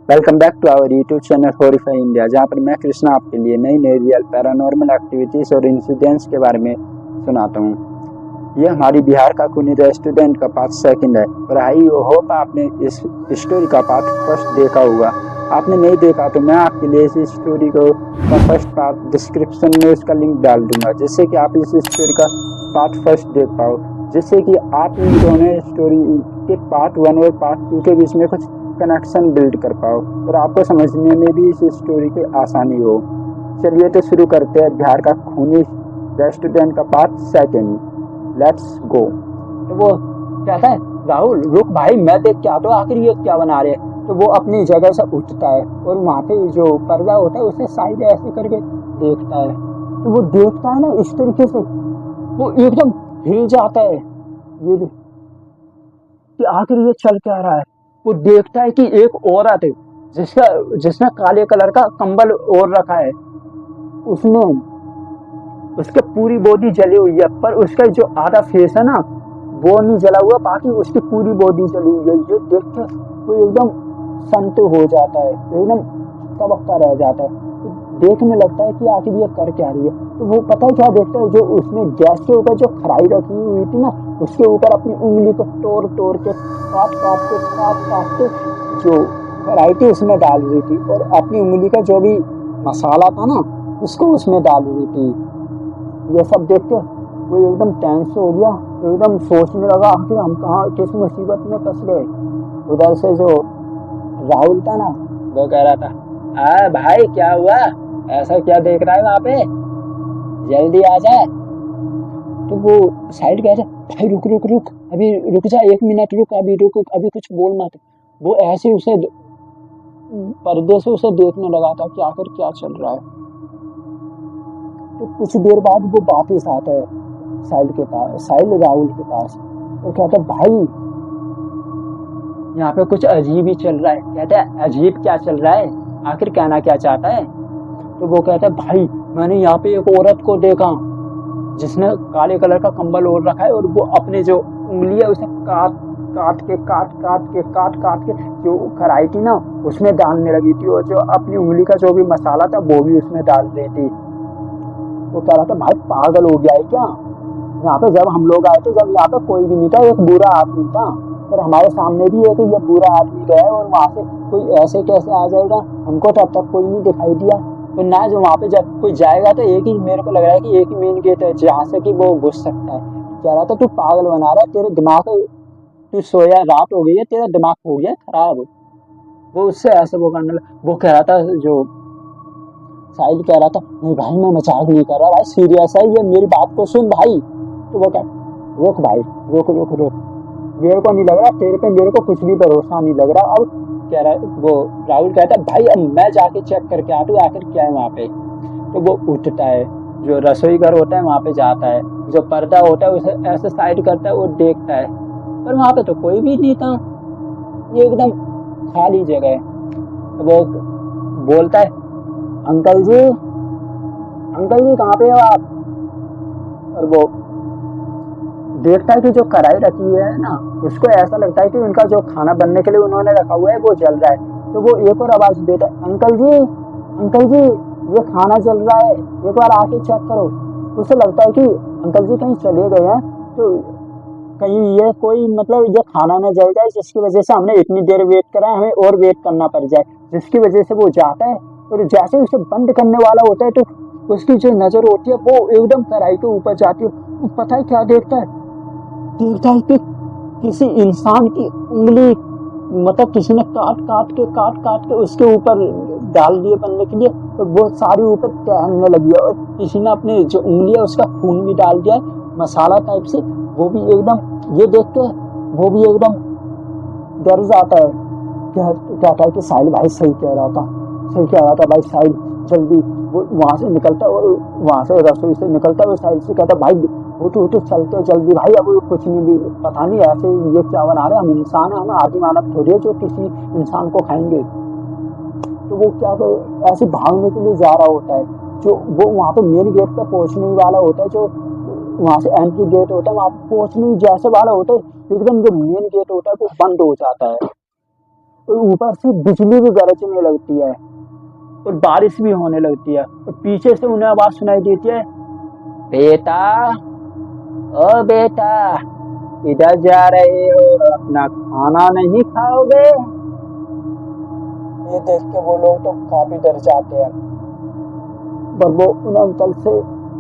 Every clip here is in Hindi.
Welcome back to our YouTube channel Horrify India, जहां पर मैं कृष्णा आपके लिए नई नई रियल पैरानॉर्मल एक्टिविटीज़ और इंसिडेंट्स के बारे में सुनाता हूं। यह हमारी बिहार का खूनी रेस्टोरेंट का पार्ट सेकंड है और आई होप आपने इस स्टोरी का पार्ट फर्स्ट देखा होगा। आपने नहीं देखा तो मैं आपके लिए इस स्टोरी को का फर्स्ट पार्ट डिस्क्रिप्शन में उसका लिंक डाल दूंगा, जिससे कि आप इस स्टोरी का पार्ट फर्स्ट देख पाओ, जिससे कि आप इन दोनों स्टोरी के पार्ट 1 और पार्ट 2 के बीच में कुछ कनेक्शन बिल्ड कर पाओ और आपको समझने में भी इस स्टोरी की आसानी हो। चलिए तो शुरू करते हैं बिहार का खूनी रेस्टोरेंट का पार्ट सेकंड। Let's go. तो वो कहता है, राहुल रुक भाई, मैं देख के आता हूँ आखिर ये क्या बना रहे हैं। तो वो अपनी जगह से उठता है और वहाँ पे जो पर्दा होता है उसे साइड ऐसे करके देखता है। तो वो देखता है ना इस तरीके से, वो एकदम हिल जाता है ये कि आखिर ये चल क्या रहा है। वो देखता है कि एक औरत है जिसने काले कलर का कंबल ओढ़ रखा है। उसने उसके पूरी बॉडी जली हुई है, पर उसका जो आधा फेस है ना वो नहीं जला हुआ, बाकी उसकी पूरी बॉडी जली हुई है। ये देख के वो एकदम संत हो जाता है, एकदम तबक्का रह जाता है। देखने लगता है कि आखिर ये कर क्या रही है। तो वो पता है क्या देखता है, जो उसने गैस के ऊपर जो खराई रखी हुई थी ना, उसके ऊपर अपनी उंगली को तोड़ के काट काट के जो खराई थी उसमें डाल रही थी और अपनी उंगली का जो भी मसाला था ना उसको उसमें डाल रही थी। ये सब देख के वो एकदम टेंस हो गया, एकदम सोचने लगा आखिर हम कहाँ किस मुसीबत में फंस गए। उधर से जो राहुल था ना वो कह रहा था, भाई क्या हुआ, ऐसा क्या देख रहा है वहां पे, जल्दी आ जाए। तो वो साइड गया, भाई रुक रुक रुक, अभी रुक जा, 1 मिनट रुक, अभी रुक, अभी कुछ बोल मत। वो ऐसे उसे पर्दे से उसे देखने लगा था कि आखिर क्या चल रहा है। तो कुछ देर बाद वो वापस आता है साहिल के पास, साहिल राहुल के पास, और कहता है भाई यहाँ पे कुछ अजीब ही चल रहा है। कहता है अजीब क्या चल रहा है, आखिर कहना क्या चाहता है। तो वो कहता है भाई मैंने यहाँ पे एक औरत को देखा जिसने काले कलर का कंबल ओढ़ रखा है और वो अपने जो उंगली है उसे काट के जो खराई थी ना उसमें डालने लगी थी, और जो अपनी उंगली का जो भी मसाला था वो भी उसमें डाल रही थी। वो कह रहा था भाई पागल हो गया है क्या, यहाँ पे जब हम लोग आए थे जब यहाँ पे कोई भी नहीं था, एक बुरा आदमी था, पर हमारे सामने भी एक ये बुरा आदमी गया और वहां से कोई ऐसे कैसे आ जाएगा, हमको तो अब तक कोई नहीं दिखाई दिया। तो ना जो वहां पे जब कोई जाएगा तो एक ही, मेरे को लग रहा है कि एक ही मेन गेट है जहाँ से कि वो घुस सकता है। कह रहा था तू पागल बना रहा है, तेरे दिमाग, तू सोया, रात हो गई है, तेरा दिमाग हो गया खराब। वो उससे ऐसे वो करने लगा। वो कह रहा था, जो साहिल कह रहा था, नहीं भाई मैं मजाक नहीं कर रहा भाई, सीरियस है ये, मेरी बात को सुन भाई। तो वो कह, रुक भाई, रुक रुक रुक, मेरे को नहीं लग रहा तेरे पे, मेरे को कुछ भी भरोसा नहीं लग रहा। अब कह रहा है वो राहुल कहता है भाई अब मैं जाके चेक करके आता हूँ आखिर क्या है वहाँ पे। तो वो उठता है, जो रसोई घर होता है वहाँ पे जाता है, जो पर्दा होता है उसे ऐसे साइड करता है, वो देखता है, पर वहाँ पे तो कोई भी नहीं था, ये एकदम खाली जगह है। तो वो बोलता है, अंकल जी कहाँ पे हो आप। और वो देखता है कि जो कढ़ाई रखी हुई है ना, उसको ऐसा लगता है कि उनका जो खाना बनने के लिए उन्होंने रखा हुआ है वो जल रहा है। तो वो एक और आवाज देता है, अंकल जी ये खाना जल रहा है, एक बार आके चेक करो। उसे लगता है कि अंकल जी कहीं चले गए हैं, तो कहीं ये कोई मतलब ये खाना ना जल जाए जिसकी वजह से हमने इतनी देर वेट करा, हमें और वेट करना पड़ जाए, जिसकी वजह से वो जाता है। और जैसे उसे बंद करने वाला होता है तो उसकी जो नजर होती है वो एकदम कढ़ाई के ऊपर जाती है। वो पता है क्या देखता है कि किसी इंसान की उंगली, मतलब किसी ने काट के उसके ऊपर डाल दिए बनने के लिए, तो वो सारी ऊपर टहलने लगी है, और किसी ने अपने जो उंगली है उसका खून भी डाल दिया है मसाला टाइप से। वो भी एकदम ये देख के वो भी एकदम डर जाता है। कहता है कि साहिल भाई सही कह रहा था भाई, साहिल जल्दी। वो वहां से निकलता है और वहां से रसोई से निकलता है, वो साहिल से कहता भाई उठ चलते जल्दी भाई, अब कुछ नहीं भी पता नहीं ऐसे ये क्या बना रहे, हम इंसान है, हम आदि मानव थोड़ी है जो किसी इंसान को खाएंगे। तो वो क्या ऐसे भागने के लिए जा रहा होता है, जो वो वहां पे मेन गेट पे पहुंचने वाला होता है, जो वहां से एंट्री गेट होता है, वहां पे पहुंचने जैसे वाला होता है, एकदम जो मेन गेट होता है वो बंद हो जाता है। और ऊपर से बिजली भी गरजने लगती है और बारिश भी होने लगती है और पीछे से उन्हें आवाज सुनाई देती है, बेटा, ओ बेटा, इधर जा रहे हो, अपना खाना नहीं खाओगे? ये देख के वो लोग तो काफी डर जाते हैं, पर वो उन अंकल से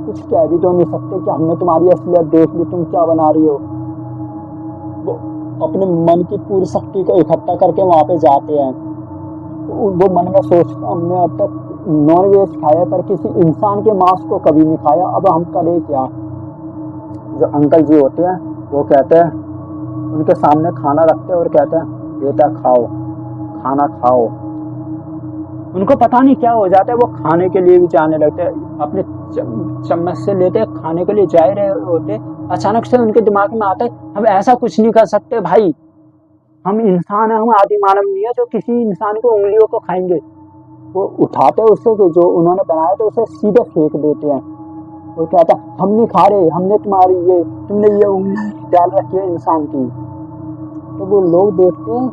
कुछ कह भी तो नहीं सकते कि हमने तुम्हारी असलियत देख ली, तुम क्या बना रही हो। वो अपने मन की पूरी शक्ति को इकट्ठा करके वहां पे जाते हैं। वो मन में सोचते, हमने अब तक नॉन वेज खाया पर किसी इंसान के मांस को कभी नहीं खाया, अब हम करें क्या। जो अंकल जी होते हैं वो कहते हैं, उनके सामने खाना रखते हैं और कहते हैं, बेटा खाओ, खाना खाओ। उनको पता नहीं क्या हो जाता है, वो खाने के लिए भी जाने लगते हैं, अपने चम्मच से लेते खाने के लिए जा रहे होते, अचानक से उनके दिमाग में आता है, हम ऐसा कुछ नहीं कर सकते भाई, हम इंसान है, हम आदि मानव नहीं है जो किसी इंसान को उंगलियों को खाएंगे। वो उठाते हैं उससे जो उन्होंने बनाया था उसे सीधे फेंक देते हैं। वो कहता है, हम नहीं खा रहे, हमने तुमने ये उंगली डाल रखी है इंसान की। तो वो लोग देखते हैं,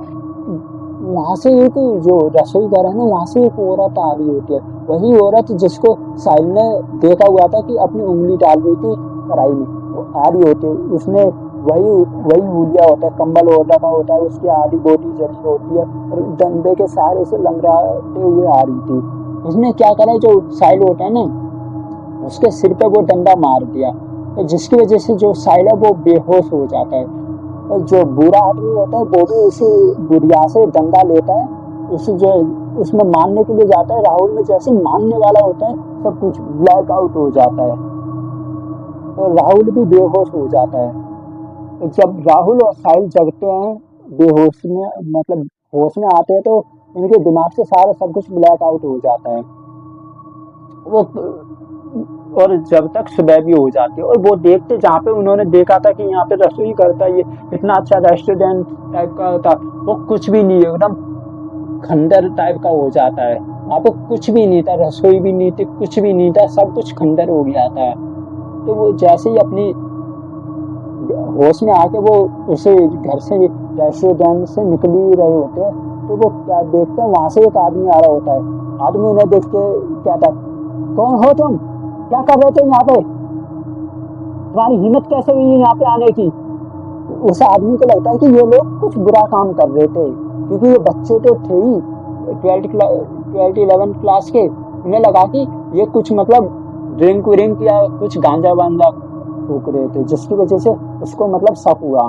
वहां से एक जो रसोई घर है ना, वहां से एक औरत आ रही होती है, वही औरत जिसको साहिल ने देखा हुआ था कि अपनी उंगली डाल रही थी कढ़ाई में, वो आ रही होती है। उसने वही हुलिया होता है, कंबल ओढ़ रखा होता है, उसकी आधी बोटी जली होती है और डंडे के सहारे से लंगड़ाते हुए आ रही थी। उसने क्या करा, जो साहिल होता है ना, उसके सिर पे वो डंडा मार दिया, जिसकी वजह से जो साहिल है वो बेहोश हो जाता है। और जो बुरा आदमी होता है वो भी उसी बुढ़िया से डंडा लेता है, उसमें मारने के लिए जाता है। राहुल में जैसे मारने वाला होता है, सब कुछ ब्लैक आउट हो जाता है और राहुल भी बेहोश हो जाता है। तो जब राहुल और साहिल जगते हैं बेहोश में, मतलब होश में आते हैं, तो उनके दिमाग से सारा सब कुछ ब्लैक आउट हो जाता है। वो और जब तक सुबह भी हो जाती है और वो देखते जहाँ पे उन्होंने देखा था कि यहाँ पे रसोई करता है, ये इतना अच्छा रेस्टोरेंट टाइप का था, वो कुछ भी नहीं है, एकदम खंडर टाइप का हो जाता है। वहाँ पे कुछ भी नहीं था, रसोई भी नहीं थी, कुछ भी नहीं था, सब कुछ खंडर हो गया था। तो वो जैसे ही अपनी होश में आके वो उसे घर से रेस्टोरेंट से निकल ही रहे होते हैं, तो वो क्या देखते हैं, वहां से एक आदमी आ रहा होता है। आदमी उन्हें देख के कहता है, कौन हो तुम, क्या कर रहे थे यहाँ पे, तुम्हारी हिम्मत कैसे हुई यहाँ पे आने की। उस आदमी को लगता है कि ये लोग कुछ बुरा काम कर रहे थे, क्योंकि ये बच्चे तो थे ही 11th क्लास के। उन्हें लगा कि ये कुछ मतलब ड्रिंक व्रिंक या कुछ गांजा वांजा फूक रहे थे, जिसकी वजह से उसको मतलब शक हुआ।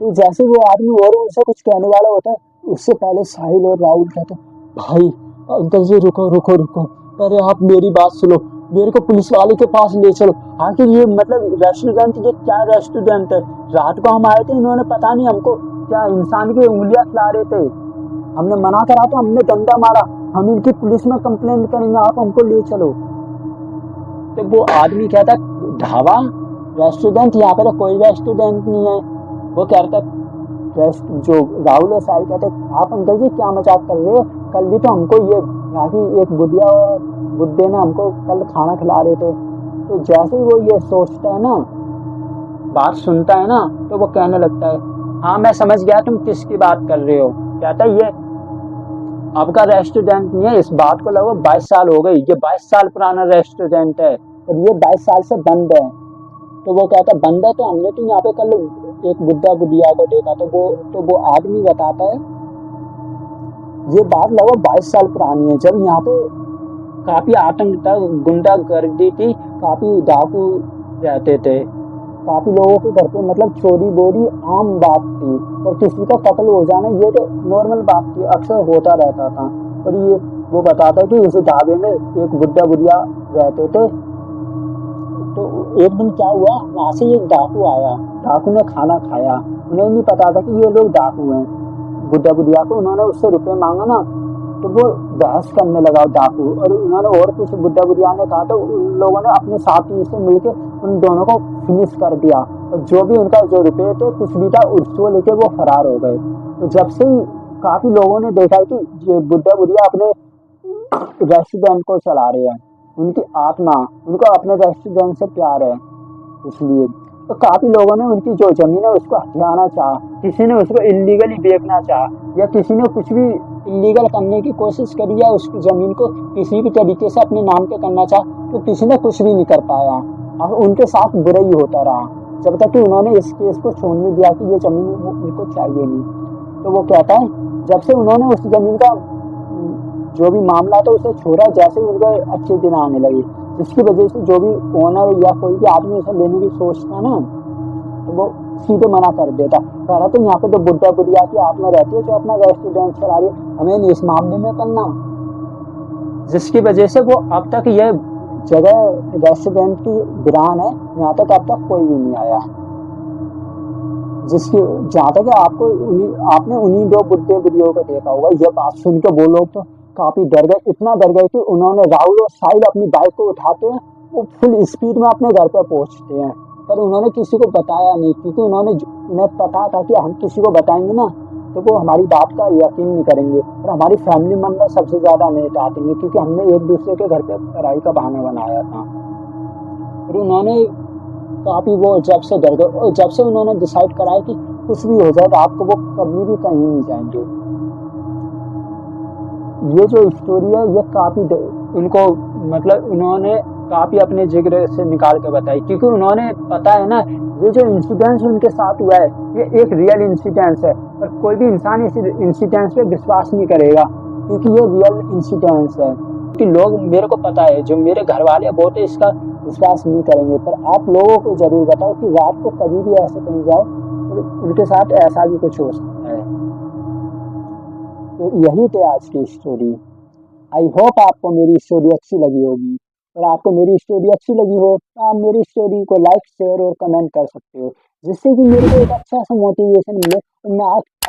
तो जैसे वो आदमी और उनसे कुछ कहने वाला होता है, उससे पहले साहिल और राहुल कहते हैं, भाई अंकल जी रुको रुको रुको, अरे आप मेरी बात सुनो, मेरे को पुलिस वाले के पास ले चलो। आखिर ये मतलब रेस्टोरेंट, ये क्या रेस्टोरेंट है, रात को हम आए थे, इन्होंने पता नहीं हमको क्या इंसान की उंगलियां खिला रहे थे, हमने मना करा तो हमने डंडा मारा, हम इनकी पुलिस में कंप्लेंट करेंगे, आप हमको ले चलो। तो वो आदमी कहता है, ढाबा रेस्टोरेंट, यहाँ पे तो कोई रेस्टोरेंट नहीं है। वो कहता जो राहुल और साहिल कहते, आप अंकल जी क्या मजाक कर रहे हो, कल भी तो हमको ये यहाँ की एक बुढ़िया और बुड्ढे ने हमको कल खाना खिला रहे थे। तो जैसे ही वो ये सोचता है ना, बात सुनता है ना, तो वो कहने लगता है, हाँ मैं समझ गया तुम किसकी बात कर रहे हो। कहता है, ये आपका रेस्टोरेंट नहीं है, इस बात को लगभग 22 साल हो गई, ये 22 साल पुराना रेस्टोरेंट है और ये 22 साल से बंद है। तो वो कहता है, बंद है, तो हमने तो यहाँ पे कल एक बुड्ढा बुढ़िया को देखा। तो वो आदमी बताता है, ये बात लगभग 22 साल पुरानी है, जब यहाँ पे काफी आतंक था, गुंडागर्दी थी, काफी डाकू रहते थे, काफी लोगों के घर पे मतलब चोरी बोरी आम बात थी, और किसी का कत्ल हो जाना ये तो नॉर्मल बात थी, अक्सर होता रहता था। और ये वो बताता है कि इस ढाबे में एक बुड्ढा बुढ़िया रहते थे। तो एक दिन क्या हुआ, वहां से एक डाकू आया, डाकू ने खाना खाया, उन्हें नहीं पता था कि ये लोग डाकू हैं। बुड्ढा बुढ़िया को उन्होंने उससे रुपए मांगा ना, तो वो बहस करने लगा डाकू, और उन्होंने और कुछ बुड्ढा बुढ़िया ने कहा, तो उन लोगों ने अपने साथी से मिलकर उन दोनों को फिनिश कर दिया, और जो भी उनका जो रुपए थे कुछ भी था उसको लेके वो फरार हो गए। तो जब से ही काफी लोगों ने देखा कि ये बुड्ढा बुढ़िया अपने रेस्टोरेंट को चला रहे हैं, उनकी आत्मा, उनको अपने रेस्टोरेंट से प्यार है इसलिए। तो काफी लोगों ने उनकी जो जमीन है उसको हथियाना चाहा, किसी ने उसको इलीगली बेचना चाहा, या किसी ने कुछ भी इलीगल करने की कोशिश करी, या उस जमीन को किसी भी तरीके से अपने नाम पे करना चाहा, तो किसी ने कुछ भी नहीं कर पाया और उनके साथ बुरा ही होता रहा, जब तक कि उन्होंने इस केस को छोड़ नहीं दिया कि ये जमीन उनको चाहिए नहीं। तो वो कहता है जब से उन्होंने उस जमीन का जो भी मामला था उसे छोड़ा, जैसे उनके अच्छे दिन आने लगे, जिसकी वजह से जो भी ओनर या कोई भी आदमी उसे लेने की सोचता ना, तो वो सीधे मना कर देता, कह रहा था यहाँ पे तो बुढ़ा बुढ़िया की आत्मा रहती है जो अपना रेस्टोरेंट चला रही है, हमें नहीं इस मामले में करना। जिसकी वजह से वो अब तक ये जगह रेस्टोरेंट की वीरान है, यहाँ तक अब तक कोई भी नहीं आया। जिसकी जहाँ तक आपने उन्हीं दो बुढ़े बुढ़ियों को देखा होगा। ये बात सुन के वो लोग तो काफी डर गए, इतना डर गए कि उन्होंने राहुल और साहिल अपनी बाइक को उठाते हैं, वो फुल स्पीड में अपने घर पर पहुंचते हैं, पर उन्होंने किसी को बताया नहीं, क्योंकि उन्हें पता था कि हम किसी को बताएंगे ना तो वो हमारी बात का यकीन नहीं करेंगे और हमारी फैमिली मेंबर सबसे ज्यादा हमें डांटेंगे, क्योंकि हमने एक दूसरे के घर पे लड़ाई का बहाना बनाया था। और उन्होंने काफी वो जब से डर गए, और जब से उन्होंने डिसाइड कराया कि कुछ भी हो जाए रात को वो कभी भी कहीं नहीं जाएंगे। ये जो स्टोरी है ये काफी उनको मतलब उन्होंने काफी अपने जिगर से निकाल के बताई, क्योंकि उन्होंने पता है ना ये जो इंसिडेंस उनके साथ हुआ है ये एक रियल इंसिडेंस है, और कोई भी इंसान इस इंसिडेंस पे विश्वास नहीं करेगा, क्योंकि ये रियल इंसिडेंस है। कि लोग, मेरे को पता है जो मेरे घर वाले वो तो इसका विश्वास नहीं करेंगे, पर आप लोगों को जरूर बताओ कि रात को कभी भी ऐसे कहीं जाओ और उनके साथ ऐसा भी कुछ हो सकता है। तो यही थे आज की स्टोरी। आई होप आपको मेरी स्टोरी अच्छी लगी होगी, और आपको मेरी स्टोरी अच्छी लगी हो तो आप मेरी स्टोरी को लाइक, शेयर और कमेंट कर सकते हो, जिससे कि मेरे को एक अच्छा सा मोटिवेशन मिले और मैं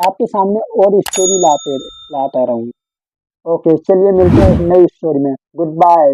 आपके सामने और स्टोरी लाता रहूं। ओके, चलिए मिलते हैं एक नई स्टोरी में। Good bye.